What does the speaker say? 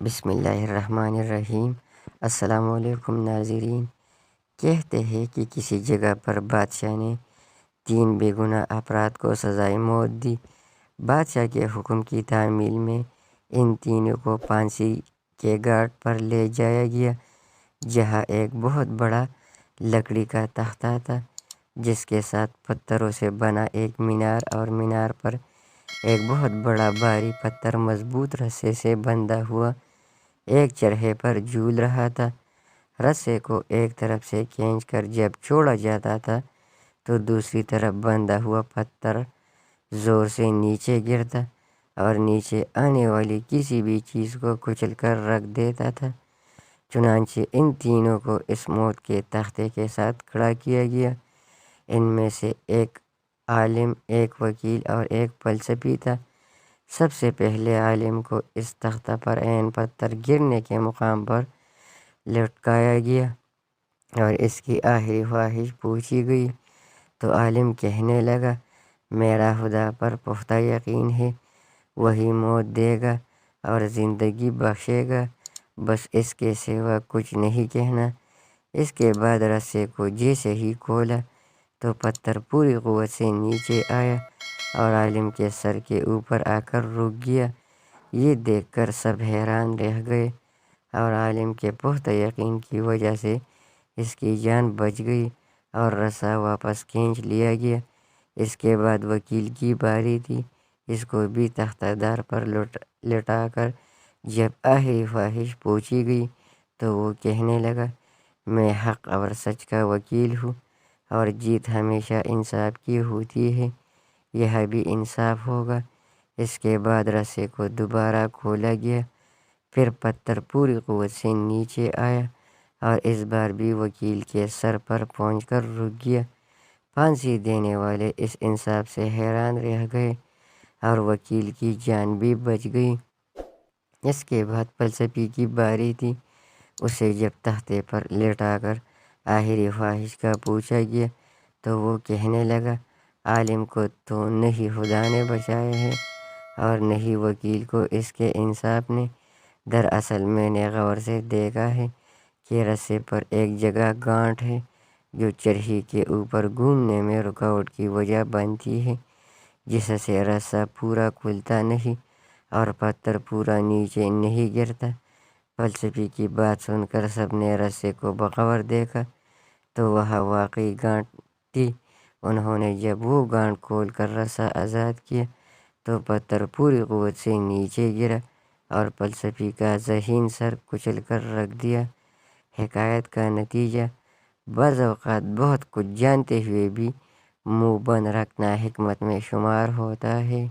بسم اللہ الرحمن الرحیم۔ السلام علیکم ناظرین۔ کہتے ہیں کہ کسی جگہ پر بادشاہ نے 3 بے گناہ افراد کو سزائے موت دی۔ بادشاہ کے حکم کی تعمیل میں ان تینوں کو پھانسی کے گھاٹ پر لے جایا گیا، جہاں ایک بہت بڑا لکڑی کا تختہ تھا، جس کے ساتھ پتھروں سے بنا ایک مینار، اور مینار پر ایک بہت بڑا بھاری پتھر مضبوط رسے سے بندھا ہوا ایک چرخے پر جھول رہا تھا۔ رسے کو ایک طرف سے کھینچ کر جب چھوڑا جاتا تھا تو دوسری طرف بندھا ہوا پتھر زور سے نیچے گرتا اور نیچے آنے والی کسی بھی چیز کو کچل کر رکھ دیتا تھا۔ چنانچہ ان تینوں کو اس موت کے تختے کے ساتھ کھڑا کیا گیا۔ ان میں سے ایک عالم، ایک وکیل اور ایک فلسفی تھا۔ سب سے پہلے عالم کو اس تختہ پر عین پتھر گرنے کے مقام پر لٹکایا گیا اور اس کی آخری خواہش پوچھی گئی تو عالم کہنے لگا، میرا خدا پر پختہ یقین ہے، وہی موت دے گا اور زندگی بخشے گا، بس اس کے سوا کچھ نہیں کہنا۔ اس کے بعد رسے کو جیسے ہی کھولا تو پتھر پوری قوت سے نیچے آیا اور عالم کے سر کے اوپر آ کر رک گیا۔ یہ دیکھ کر سب حیران رہ گئے اور عالم کے پختہ یقین کی وجہ سے اس کی جان بچ گئی اور رسا واپس کھینچ لیا گیا۔ اس کے بعد وکیل کی باری تھی۔ اس کو بھی تختہ دار پر لٹا کر جب آخری خواہش پوچھی گئی تو وہ کہنے لگا، میں حق اور سچ کا وکیل ہوں اور جیت ہمیشہ انصاف کی ہوتی ہے، یہ بھی انصاف ہوگا۔ اس کے بعد رسے کو دوبارہ کھولا گیا، پھر پتھر پوری قوت سے نیچے آیا اور اس بار بھی وکیل کے سر پر پہنچ کر رک گیا۔ پھانسی دینے والے اس انصاف سے حیران رہ گئے اور وکیل کی جان بھی بچ گئی۔ اس کے بعد فلسفی کی باری تھی۔ اسے جب تختے پر لٹا کر آخری خواہش کا پوچھا گیا تو وہ کہنے لگا، عالم کو تو نہیں خدا نے بچایا ہے اور نہیں وکیل کو اس کے انصاف نے۔ دراصل میں نے غور سے دیکھا ہے کہ رسے پر ایک جگہ گانٹھ ہے جو چرخی کے اوپر گھومنے میں رکاوٹ کی وجہ بنتی ہے، جس سے رسا پورا کھلتا نہیں اور پتھر پورا نیچے نہیں گرتا۔ فلسفی کی بات سن کر سب نے رسے کو بغور دیکھا تو وہ واقعی گانٹھ تھی۔ انہوں نے جب وہ گانٹھ کھول کر رسا آزاد کیا تو پتھر پوری قوت سے نیچے گرا اور فلسفی کا ذہین سر کچل کر رکھ دیا۔ حکایت کا نتیجہ، بعض اوقات بہت کچھ جانتے ہوئے بھی منہ بند رکھنا حکمت میں شمار ہوتا ہے۔